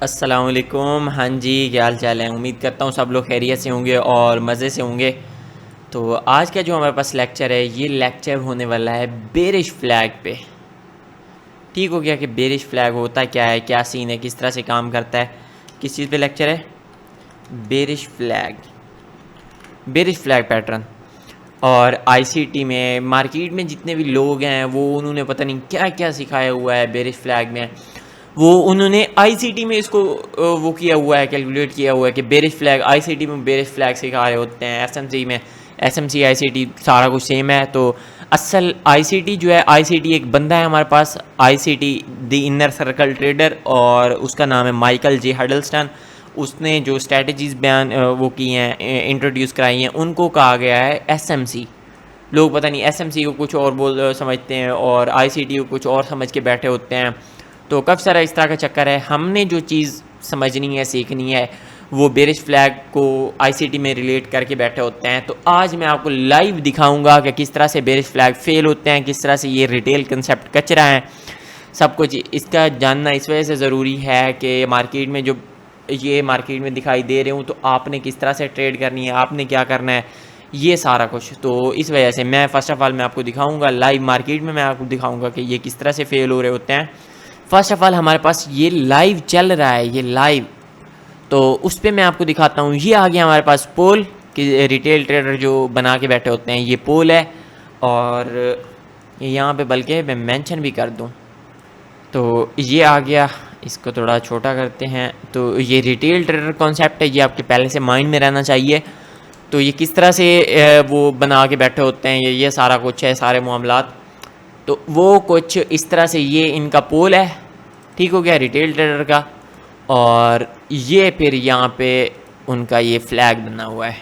अस्सलाम वालेकुम। हाँ जी, क्या हाल चाल है। उम्मीद करता हूँ सब लोग खैरियत से होंगे और मज़े से होंगे। तो आज का जो हमारे पास लेक्चर है, ये लेक्चर होने वाला है बेरिश फ्लैग पे। ठीक हो गया कि बेरिश फ्लैग होता क्या है, क्या सीन है, किस तरह से काम करता है। किस चीज़ पे लेक्चर है? Bearish flag, bearish flag pattern. और आईसीटी में, मार्केट में जितने भी लोग हैं वो उन्होंने पता नहीं क्या क्या सिखाया हुआ है बेरिश फ्लैग में। वो उन्होंने आईसीटी में इसको वो किया हुआ है, कैलकुलेट किया हुआ है कि बेरिश फ्लैग, आईसीटी में बेरिश फ्लैग सिखा रहे होते हैं, एसएमसी में, एसएमसी आईसीटी सारा कुछ सेम है। तो असल आईसीटी जो है, आईसीटी एक बंदा है हमारे पास, ICT the inner circle trader, और उसका नाम है माइकल जे हडलस्टन। उसने जो स्ट्रेटजीज बयान वो की हैं, इंट्रोड्यूस कराई हैं, उनको कहा गया है एसएमसी। लोग पता नहीं एसएमसी को कुछ और बोल समझते हैं और आईसीटी को कुछ और समझ के बैठे होते हैं। तो काफ़ी सारा इस तरह का चक्कर है। हमने जो चीज़ समझनी है, सीखनी है, वो बेरिश फ्लैग को आईसीटी में रिलेट करके बैठे होते हैं। तो आज मैं आपको लाइव दिखाऊंगा कि किस तरह से बेरिश फ्लैग फेल होते हैं, किस तरह से ये रिटेल कंसेप्ट कचरा है। सब कुछ इसका जानना इस वजह से ज़रूरी है कि मार्केट में जो ये मार्केट में दिखाई दे रहे हूँ, तो आपने किस तरह से ट्रेड करनी है, आपने क्या करना है, ये सारा कुछ। तो इस वजह से मैं फ़र्स्ट ऑफ़ ऑल मैं आपको दिखाऊंगा लाइव मार्केट में, मैं आपको दिखाऊंगा कि ये किस तरह से फेल हो रहे होते हैं। फ़र्स्ट ऑफ़ ऑल हमारे पास ये लाइव चल रहा है, ये लाइव, तो उस पर मैं आपको दिखाता हूँ। ये आ गया हमारे पास पोल कि रिटेल ट्रेडर जो बना के बैठे होते हैं, ये पोल है। और यहाँ पे बल्कि मैं मेंशन भी कर दूँ, तो ये आ गया। इसको थोड़ा छोटा करते हैं। तो ये रिटेल ट्रेडर कॉन्सेप्ट है, ये आपके पहले से माइंड में रहना चाहिए। तो ये किस तरह से वो बना के बैठे होते हैं, ये सारा कुछ है, सारे मामलात। तो वो कुछ इस तरह से, ये इनका पोल है, ठीक हो गया, रिटेल ट्रेडर का। और ये फिर यहाँ पे उनका ये फ्लैग बना हुआ है,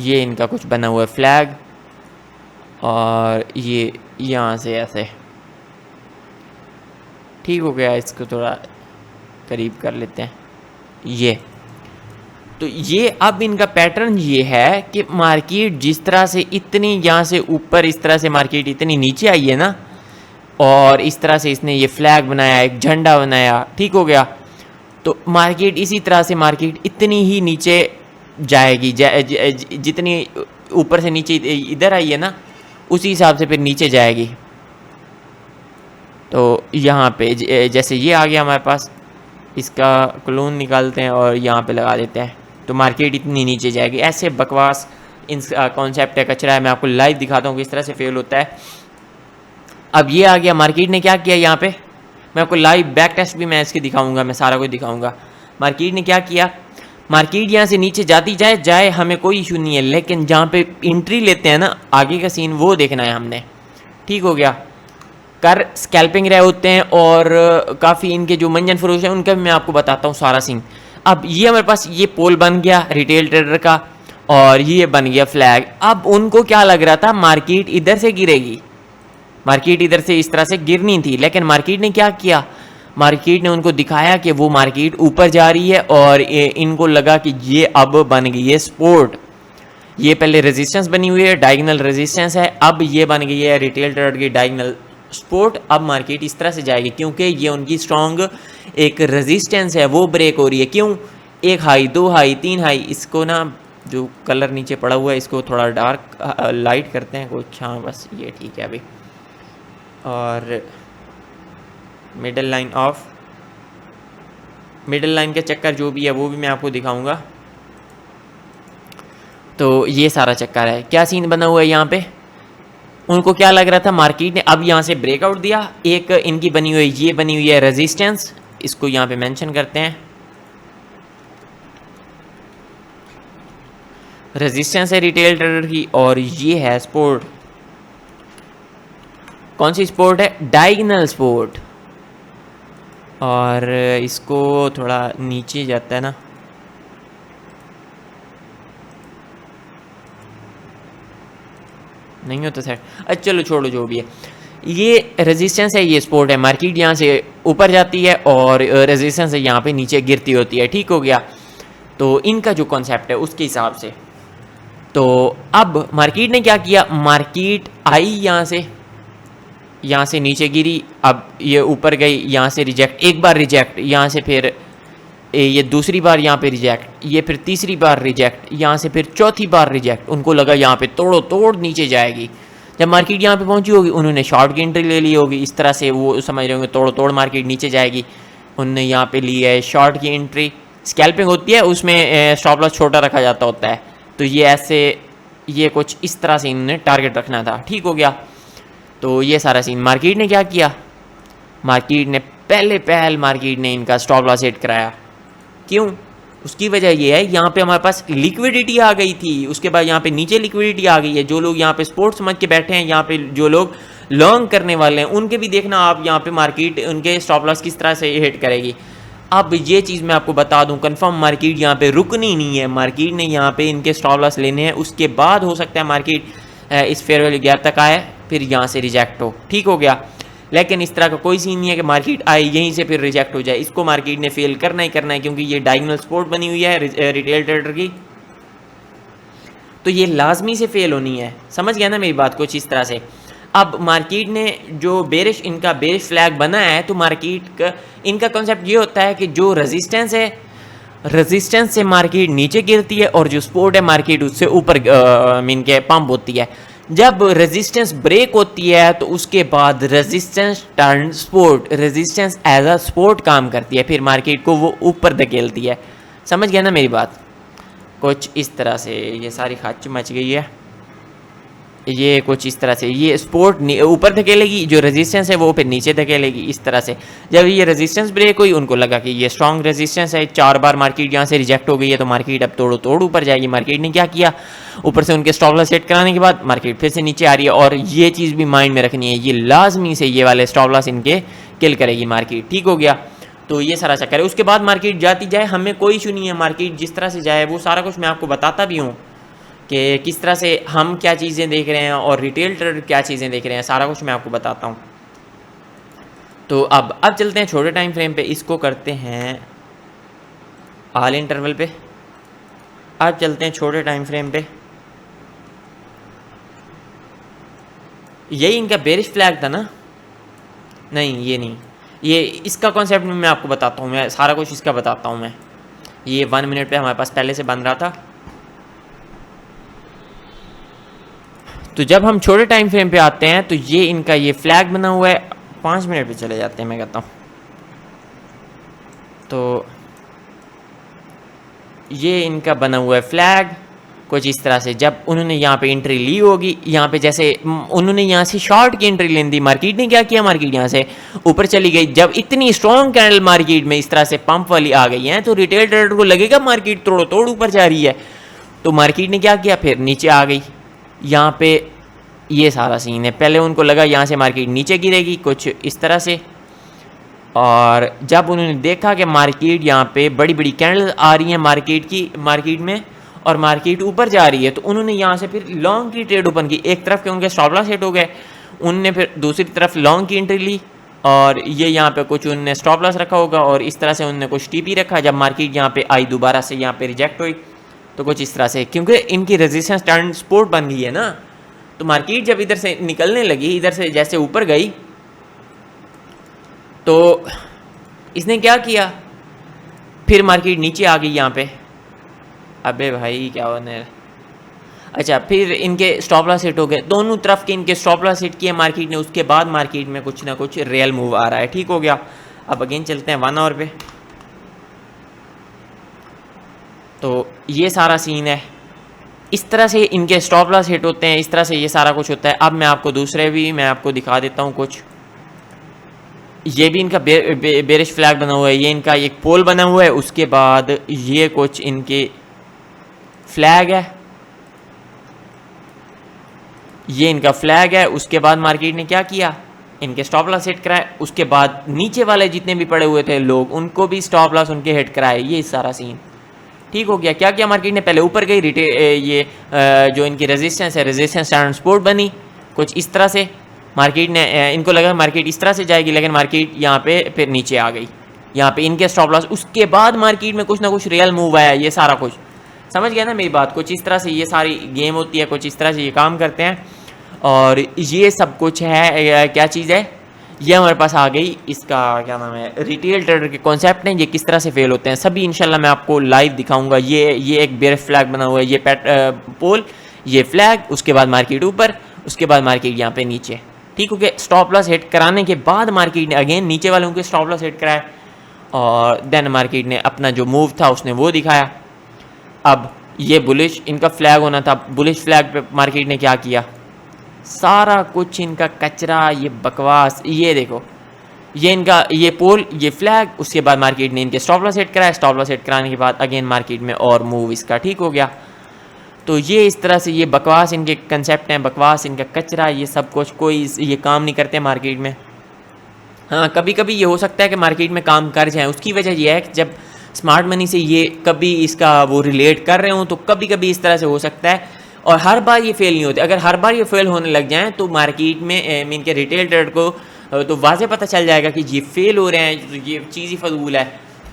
ये इनका कुछ बना हुआ है फ्लैग। और ये यहाँ से ऐसे, ठीक हो गया। इसको थोड़ा करीब कर लेते हैं। ये तो ये अब इनका पैटर्न ये है कि मार्केट जिस तरह से इतनी यहाँ से ऊपर, इस तरह से मार्केट इतनी नीचे आई है ना, और इस तरह से इसने ये फ्लैग बनाया, एक झंडा बनाया, ठीक हो गया। तो मार्केट इसी तरह से, मार्केट इतनी ही नीचे जाएगी, जितनी ऊपर से नीचे इधर आई है ना, उसी हिसाब से फिर नीचे जाएगी। तो यहाँ पे जैसे ये आ गया हमारे पास, इसका क्लोन निकालते हैं और यहाँ पे लगा देते हैं, तो मार्केट इतनी नीचे जाएगी। ऐसे बकवास इन कॉन्सेप्ट है, कचरा है। मैं आपको लाइव दिखाता हूँ किस तरह से फेल होता है। अब ये आ गया, मार्केट ने क्या किया यहाँ पे, मैं आपको लाइव बैक टेस्ट भी मैं इसके दिखाऊंगा, मैं सारा कुछ दिखाऊंगा। मार्केट ने क्या किया, मार्केट यहाँ से नीचे जाती जाए हमें कोई इशू नहीं है, लेकिन जहाँ पे एंट्री लेते हैं ना, आगे का सीन वो देखना है हमने, ठीक हो गया। कर स्कैल्पिंग रहे होते हैं और काफ़ी इनके जो मंजन फरोश हैं उनका भी मैं आपको बताता हूँ सारा सीन। अब ये हमारे पास ये पोल बन गया रिटेल ट्रेडर का, और ये बन गया फ्लैग। अब उनको क्या लग रहा था, मार्केट इधर से गिरेगी, मार्केट इधर से इस तरह से गिरनी थी, लेकिन मार्केट ने क्या किया, मार्केट ने उनको दिखाया कि वो मार्केट ऊपर जा रही है। और इनको लगा कि ये अब बन गई है सपोर्ट। ये पहले रेजिस्टेंस बनी हुई है, डायगोनल रेजिस्टेंस है, अब ये बन गई है रिटेल ट्रेडर की डायगोनल सपोर्ट। अब मार्केट इस तरह से जाएगी क्योंकि ये उनकी स्ट्रॉन्ग एक रेजिस्टेंस है, वो ब्रेक हो रही है। क्यों, एक हाई, दो हाई, तीन हाई। इसको ना जो कलर नीचे पड़ा हुआ है इसको थोड़ा डार्क लाइट करते हैं कुछ, हाँ बस ये ठीक है अभी। और middle line of, middle line का चक्कर जो भी है वो भी मैं आपको दिखाऊंगा। तो ये सारा चक्कर है, क्या सीन बना हुआ है यहाँ पे। उनको क्या लग रहा था, मार्केट ने अब यहाँ से ब्रेकआउट दिया, एक इनकी बनी हुई, ये बनी हुई है रेजिस्टेंस, इसको यहाँ पे मेंशन करते हैं, रेजिस्टेंस है रिटेल ट्रेडर की, और ये है सपोर्ट। कौन सी सपोर्ट है, डायगोनल सपोर्ट। और इसको थोड़ा नीचे जाता है ना, नहीं होता सर, अच्छा चलो छोड़ो जो भी है। ये रेजिस्टेंस है, ये सपोर्ट है। मार्केट यहाँ से ऊपर जाती है और रेजिस्टेंस है यहाँ पे नीचे गिरती होती है, ठीक हो गया। तो इनका जो कॉन्सेप्ट है उसके हिसाब से, तो अब मार्केट ने क्या किया, मार्केट आई यहाँ से, यहाँ से नीचे गिरी, अब ये ऊपर गई, यहाँ से रिजेक्ट, एक बार रिजेक्ट, यहाँ से फिर ये दूसरी बार यहाँ पे रिजेक्ट, ये फिर तीसरी बार रिजेक्ट, यहाँ से फिर चौथी बार रिजेक्ट। उनको लगा यहाँ पे तोड़ो तोड़ नीचे जाएगी। जब मार्केट यहाँ पे पहुँची होगी उन्होंने शॉर्ट की एंट्री ले ली होगी, इस तरह से वो समझ रहे होंगे तोड़ो तोड़ मार्केट नीचे जाएगी। उनने यहाँ पे ली है शॉर्ट की एंट्री। स्कैल्पिंग होती है उसमें स्टॉप लॉस छोटा रखा जाता होता है, तो ये ऐसे ये कुछ इस तरह से इन्होंने टारगेट रखना था। ठीक हो गया। तो ये सारा सीन मार्केट ने क्या किया, मार्केट ने पहल मार्केट ने इनका स्टॉप लॉस सेट कराया। क्यों? उसकी वजह ये है यहाँ पे हमारे पास लिक्विडिटी आ गई थी, उसके बाद यहाँ पे नीचे लिक्विडिटी आ गई है। जो लोग यहाँ पे स्पोर्ट्स समझ के बैठे हैं, यहाँ पे जो लोग लॉन्ग करने वाले हैं, उनके भी देखना आप यहाँ पे मार्केट उनके स्टॉप लॉस किस तरह से हिट करेगी। अब ये चीज़ मैं आपको बता दूं, कंफर्म मार्केट यहाँ पे रुकनी नहीं है। मार्केट ने यहाँ पे इनके स्टॉप लॉस लेने हैं, उसके बाद हो सकता है मार्केट इस फेयर वैल्यू गैप तक आए, फिर यहाँ से रिजेक्ट हो। ठीक हो गया। लेकिन इस तरह का कोई सीन नहीं है कि मार्केट आए यहीं से फिर रिजेक्ट हो जाए। इसको मार्केट ने फेल करना ही करना है, क्योंकि ये डायगोनल सपोर्ट बनी हुई है रिटेल ट्रेडर की, तो ये लाजमी से फेल होनी है। समझ गया ना मेरी बात कुछ इस तरह से। अब मार्केट ने जो बेरिश इनका बेरिश फ्लैग बना है, तो मार्केट का इनका कॉन्सेप्ट ये होता है कि जो रेजिस्टेंस है, रेजिस्टेंस से मार्केट नीचे गिरती है और जो सपोर्ट है मार्केट उससे ऊपर मीन के पंप होती है। जब रेजिस्टेंस ब्रेक होती है तो उसके बाद resistance turn support, resistance as a support काम करती है, फिर मार्केट को वो ऊपर धकेलती है। समझ गया ना मेरी बात कुछ इस तरह से। ये सारी खाच मच गई है, ये कुछ इस तरह से ये सपोर्ट ऊपर धकेलेगी, जो रेजिस्टेंस है वो फिर नीचे धकेलेगी इस तरह से। जब ये रेजिस्टेंस ब्रेक हुई उनको लगा कि ये स्ट्रॉन्ग रेजिस्टेंस है, 4 बार मार्केट यहाँ से रिजेक्ट हो गई है, तो मार्केट अब तोड़ो तोड़ ऊपर जाएगी। मार्केट ने क्या किया, ऊपर से उनके स्टॉप लॉस सेट कराने के बाद मार्केट फिर से नीचे आ रही है। और ये चीज़ भी माइंड में रखनी है, ये लाजमी से ये वाले स्टॉप लॉस इनके किल करेगी मार्केट। ठीक हो गया। तो ये सारा चक्कर है। उसके बाद मार्केट जाती जाए, हमें कोई इशू नहीं है, मार्केट जिस तरह से जाए वो सारा कुछ मैं आपको बताता भी हूँ कि किस तरह से हम क्या चीज़ें देख रहे हैं और रिटेल ट्रेडर क्या चीज़ें देख रहे हैं, सारा कुछ मैं आपको बताता हूँ। तो अब चलते हैं छोटे टाइम फ्रेम पे, इसको करते हैं ऑल इंटरवल पे। अब चलते हैं छोटे टाइम फ्रेम पे। यही इनका बेरिश फ्लैग था ना? नहीं ये नहीं, ये इसका कॉन्सेप्ट मैं आपको बताता हूँ, मैं सारा कुछ इसका बताता हूँ मैं। ये 1 मिनट पे हमारे पास पहले से बन रहा था। तो जब हम छोटे टाइम फ्रेम पे आते हैं तो ये इनका ये फ्लैग बना हुआ है। 5 मिनट पे चले जाते हैं, मैं कहता हूँ। तो ये इनका बना हुआ है फ्लैग कुछ इस तरह से। जब उन्होंने यहाँ पे एंट्री ली होगी, यहाँ पे जैसे उन्होंने यहाँ से शॉर्ट की एंट्री लेनी थी, मार्केट ने क्या किया, मार्केट यहाँ से ऊपर चली गई। जब इतनी स्ट्रॉन्ग कैंडल मार्केट में इस तरह से पंप वाली आ गई है, तो रिटेल ट्रेडर को लगेगा मार्केट तोड़ो तोड़ ऊपर जा रही है, तो मार्केट ने क्या किया, फिर नीचे आ गई। यहाँ पे ये सारा सीन है। पहले उनको लगा यहाँ से मार्केट नीचे गिरेगी कुछ इस तरह से, और जब उन्होंने देखा कि मार्केट यहाँ पे बड़ी बड़ी कैंडल आ रही हैं मार्केट में और मार्केट ऊपर जा रही है, तो उन्होंने यहाँ से फिर लॉन्ग की ट्रेड ओपन की। एक तरफ के उनके स्टॉप लॉस हिट हो गए, उनने फिर दूसरी तरफ लॉन्ग की एंट्री ली, और ये यहाँ पे कुछ उनने स्टॉप लॉस रखा होगा और इस तरह से उनने कुछ टीपी रखा। जब मार्केट यहाँ पे आई दोबारा से यहाँ पे रिजेक्ट हुई, तो कुछ इस तरह से, क्योंकि इनकी रेजिस्टेंस टर्न सपोर्ट बन गई है ना, तो मार्केट जब इधर से निकलने लगी, इधर से जैसे ऊपर गई, तो इसने क्या किया, फिर मार्केट नीचे आ गई यहाँ पे। अबे भाई क्या होने है। अच्छा, फिर इनके स्टॉप लॉस हिट हो गए, दोनों तरफ के इनके स्टॉप लॉस हिट किए मार्केट ने। उसके बाद मार्केट में कुछ ना कुछ रियल मूव आ रहा है। ठीक हो गया। अब अगेन चलते हैं 1 आवर पे। तो ये सारा सीन है, इस तरह से इनके स्टॉप लॉस हिट होते हैं, इस तरह से ये सारा कुछ होता है। अब मैं आपको दूसरे भी मैं आपको दिखा देता हूँ कुछ। ये भी इनका बेरिश फ्लैग बना हुआ है, ये इनका एक पोल बना हुआ है। उसके बाद ये कुछ इनके फ्लैग है, ये इनका फ्लैग है। उसके बाद मार्केट ने क्या किया, इनके स्टॉप लॉस हिट कराए। उसके बाद नीचे वाले जितने भी पड़े हुए थे लोग, उनको भी स्टॉप लॉस उनके हिट कराए। ये सारा सीन ठीक हो गया। क्या किया मार्केट ने, पहले ऊपर गई, ये जो इनकी रेजिस्टेंस है, रेजिस्टेंस टर्न सपोर्ट बनी कुछ इस तरह से। मार्केट ने इनको लगा मार्केट इस तरह से जाएगी, लेकिन मार्केट यहाँ पे फिर नीचे आ गई, यहाँ पे इनके स्टॉप लॉस। उसके बाद मार्केट में कुछ ना कुछ रियल मूव आया। ये सारा कुछ समझ गया ना मेरी बात, कुछ इस तरह से ये सारी गेम होती है, कुछ इस तरह से ये काम करते हैं। और ये सब कुछ है क्या चीज़ है, ये हमारे पास आ गई, इसका क्या नाम है, रिटेल ट्रेडर के कॉन्सेप्ट हैं, ये किस तरह से फेल होते हैं सभी इंशाल्लाह मैं आपको लाइव दिखाऊंगा। ये एक बेयर फ्लैग बना हुआ है, ये पोल, ये फ्लैग, उसके बाद मार्केट ऊपर, उसके बाद मार्केट यहाँ पे नीचे, ठीक हो गया। स्टॉप लॉस हिट कराने के बाद मार्केट ने अगेन नीचे वालों के स्टॉप लॉस हिट कराया और देन मार्केट ने अपना जो मूव था उसने वो दिखाया। अब ये बुलिश इनका फ्लैग होना था, बुलिश फ्लैग पे मार्केट ने क्या किया, सारा कुछ इनका कचरा, ये बकवास, ये देखो, ये इनका ये पोल, ये फ्लैग, उसके बाद मार्केट ने इनके स्टॉप लॉस सेट कराया, स्टॉप लॉस सेट कराने के बाद अगेन मार्केट में और मूव इसका ठीक हो गया। तो ये इस तरह से ये बकवास इनके कंसेप्ट हैं, बकवास इनका कचरा, ये सब कुछ कोई ये काम नहीं करते मार्केट में। हाँ कभी कभी ये हो सकता है कि मार्केट में काम कर जाए, उसकी वजह यह है कि जब स्मार्ट मनी से ये कभी इसका वो रिलेट कर रहे हों तो कभी कभी इस तरह से हो सकता है, और हर बार ये फेल नहीं होते। अगर हर बार ये फेल होने लग जाएं तो मार्केट में इनके रिटेल ट्रेडर को तो वाज़े पता चल जाएगा कि ये फेल हो रहे हैं, तो ये चीज़ ही फजूल है।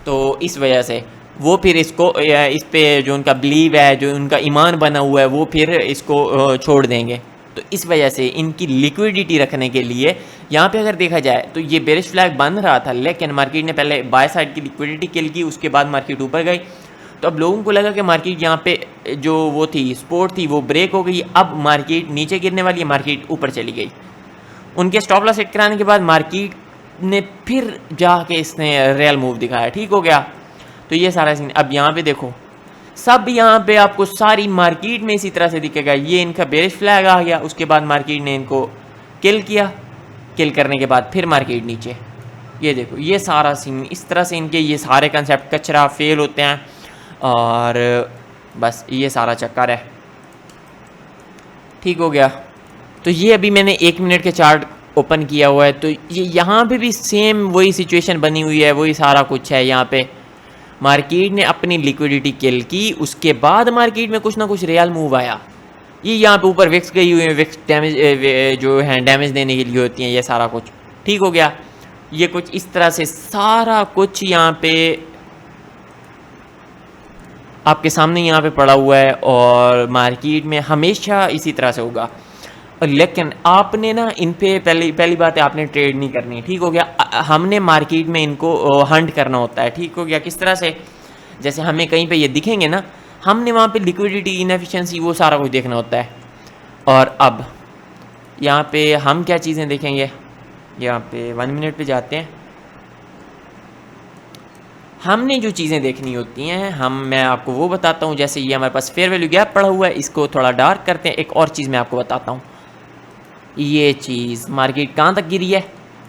तो इस वजह से वो फिर इसको इस पे जो उनका बिलीव है, जो उनका ईमान बना हुआ है, वो फिर इसको छोड़ देंगे। तो इस वजह से इनकी लिक्विडिटी रखने के लिए यहाँ पे अगर देखा जाए तो ये बेरिश फ्लैग बन रहा था, लेकिन मार्केट ने पहले बाय साइड की लिक्विडिटी किल की, उसके बाद मार्केट ऊपर गई। तो अब लोगों को लगा कि मार्केट यहाँ पे जो वो थी सपोर्ट थी वो ब्रेक हो गई, अब मार्केट नीचे गिरने वाली है, मार्केट ऊपर चली गई। उनके स्टॉप लॉस सेट कराने के बाद मार्केट ने फिर जाके इसने रियल मूव दिखाया, ठीक हो गया। तो ये सारा सीन अब यहाँ पे देखो, सब यहाँ पे आपको सारी मार्केट में इसी तरह से दिखेगा। ये इनका बेरिश फ्लैग आ गया, उसके बाद मार्केट ने इनको किल किया, किल करने के बाद फिर मार्केट नीचे, ये देखो ये सारा सीन इस तरह से इनके ये सारे कंसेप्ट कचरा फेल होते हैं और बस ये सारा चक्कर है, ठीक हो गया। तो ये अभी मैंने 1 मिनट के चार्ट ओपन किया हुआ है, तो ये यहाँ पे भी सेम वही सिचुएशन बनी हुई है, वही सारा कुछ है। यहाँ पे मार्केट ने अपनी लिक्विडिटी किल की, उसके बाद मार्केट में कुछ ना कुछ रियल मूव आया। ये यहाँ पे ऊपर विक्स गई हुई है, विक्स डैमेज जो है डैमेज देने के लिए होती हैं, ये सारा कुछ ठीक हो गया। ये कुछ इस तरह से सारा कुछ यहाँ पे आपके सामने यहाँ पे पड़ा हुआ है और मार्केट में हमेशा इसी तरह से होगा। लेकिन आपने ना इन पे पहली बात है आपने ट्रेड नहीं करनी, ठीक हो गया। हमने मार्केट में इनको हंट करना होता है, ठीक हो गया। किस तरह से, जैसे हमें कहीं पे ये दिखेंगे ना, हमने वहाँ पे लिक्विडिटी, इनएफिशिएंसी, वो सारा कुछ देखना होता है। और अब यहाँ पे हम क्या चीज़ें देखेंगे, यहाँ पे 1 मिनट पे जाते हैं। हमने जो चीज़ें देखनी होती हैं मैं आपको वो बताता हूँ। जैसे ये हमारे पास फेयर वैल्यू गैप पड़ा हुआ है, इसको थोड़ा डार्क करते हैं। एक और चीज़ मैं आपको बताता हूँ, ये चीज़ मार्केट कहाँ तक गिरी है,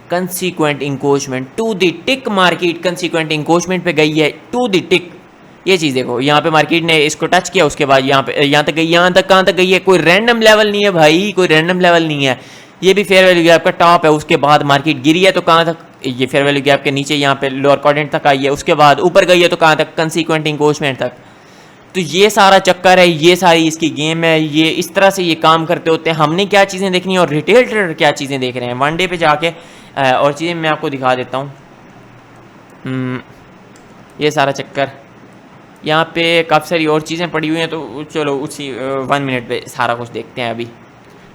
consequent encroachment to the tick, market consequent encroachment पे गई है टू द टिक। ये चीज़ देखो, यहाँ पे मार्केट ने इसको टच किया, उसके बाद यहाँ तक गई, यहाँ तक कहाँ तक गई है, कोई रैंडम लेवल नहीं है भाई, कोई रैंडम लेवल नहीं है। ये भी फेयर वैल्यू गैप का टॉप है, उसके बाद मार्केट गिरी है तो कहाँ तक, ये फेयर वैल्यू गैप के नीचे यहाँ पे लोअर क्वाड्रेंट तक आई है, उसके बाद ऊपर गई है तो कहाँ तक, कंसीक्वेंट इंक्रोचमेंट तक। तो ये सारा चक्कर है, ये सारी इसकी गेम है, ये इस तरह से ये काम करते होते हैं। हमने क्या चीज़ें देखनी है और रिटेल ट्रेडर क्या चीज़ें देख रहे हैं, 1 डे पे जाके और चीज़ें मैं आपको दिखा देता हूँ। ये सारा चक्कर, यहाँ पे काफ़ी सारी और चीज़ें पड़ी हुई हैं, तो चलो उसी 1 मिनट पे सारा कुछ देखते हैं अभी,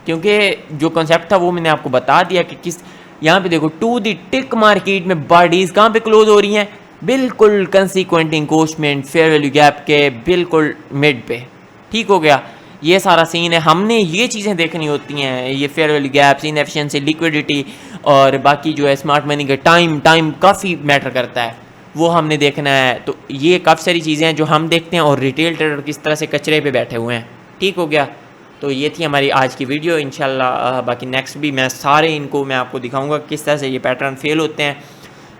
क्योंकि जो कॉन्सेप्ट था वो मैंने आपको बता दिया कि किस। यहाँ पे देखो टू द टिक मार्केट में बॉडीज कहाँ पे क्लोज हो रही हैं, बिल्कुल कंसीक्वेंट इंक्रोचमेंट फेयर वैल्यू गैप के बिल्कुल मिड पे, ठीक हो गया। ये सारा सीन है, हमने ये चीज़ें देखनी होती हैं, ये fair value gaps, inefficiency, liquidity और बाकी जो है स्मार्ट मनी का टाइम काफ़ी मैटर करता है, वो हमने देखना है। तो ये काफ़ी सारी चीज़ें हैं जो हम देखते हैं और रिटेल ट्रेडर किस तरह से कचरे पे बैठे हुए हैं, ठीक हो गया। तो ये थी हमारी आज की वीडियो। इंशाल्लाह बाकी नेक्स्ट भी मैं सारे इनको मैं आपको दिखाऊंगा किस तरह से ये पैटर्न फेल होते हैं।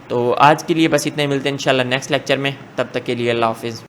तो आज के लिए बस इतने, मिलते हैं इंशाल्लाह नेक्स्ट लेक्चर में, तब तक के लिए अल्लाह हाफिज़।